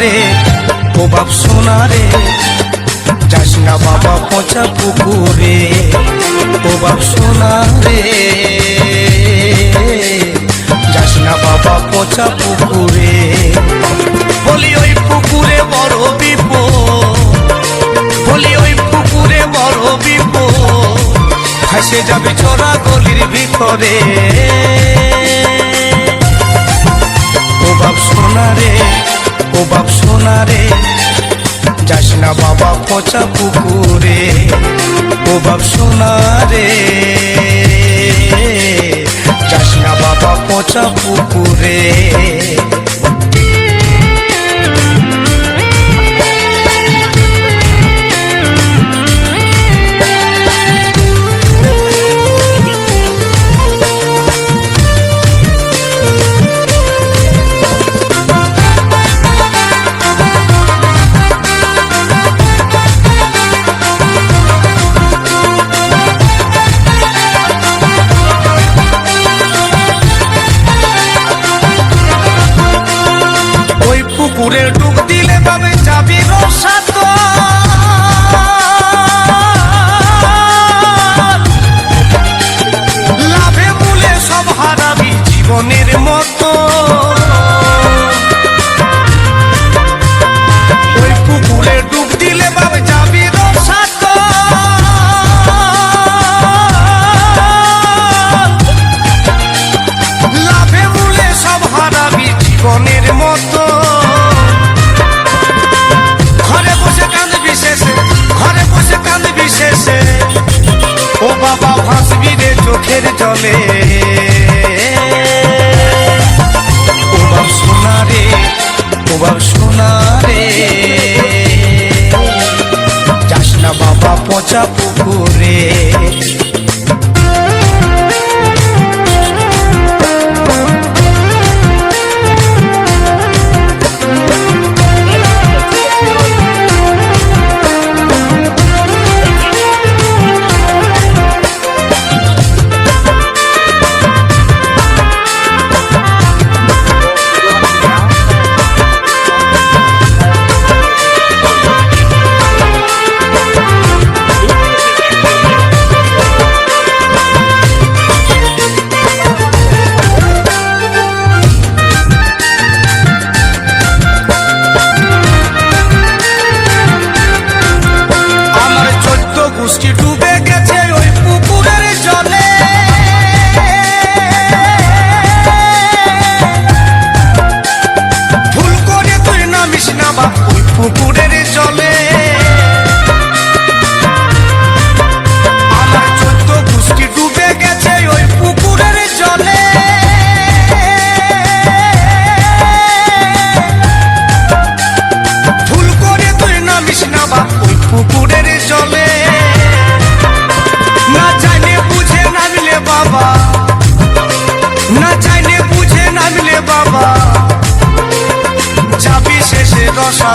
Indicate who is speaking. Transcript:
Speaker 1: রে ও বাপ সোনা রে, যাস না বাবা পচা পুকুরে। ও বাপ সোনা রে, যাস না বাবা পচা পুকুরে। বলি ওই পুকুরে বড় বিপদ, বলি ওই পুকুরে বড় বিপদ, ভাসে যাবে চোরা গলির ভিতরে। ও বাপ সোনা রে, ও বাপ সোনা রে, যাস না বাবা পচা পুকুরে। ও বাপ সোনা রে, যাস না বাবা পচা পুকুরে। পুকুরে ডুব দিলে পাবে যাবি রসাত, লাভে মূলে সব হারাবি জীবনের মতো। ওই পুকুরে ডুব দিলে পাবে যাবি রসাত, লাভে মূলে সব হারাবি জীবনের মতো। ও বাবা ভাসবি রে চোখের জলে। ও বাপ সোনা রে, ও বাপ সোনা রে, যাস না বাবা পচা পুকুরে। ডুবে গেছে ওই পুকুরের জলে, ভুল করে তুই নামিস না বাপ ওই পুকুরের জলে। আমার 14 গোষ্ঠী ডুবে গেছে ওই পুকুরের জলে, ভুল করে তুই নামিস না বাপ ওই পুকুরের জলে। না জানে বুঝে নামলে বাবা, না জানে বুঝে নামলে বাবা, যাবি শেষে রসা।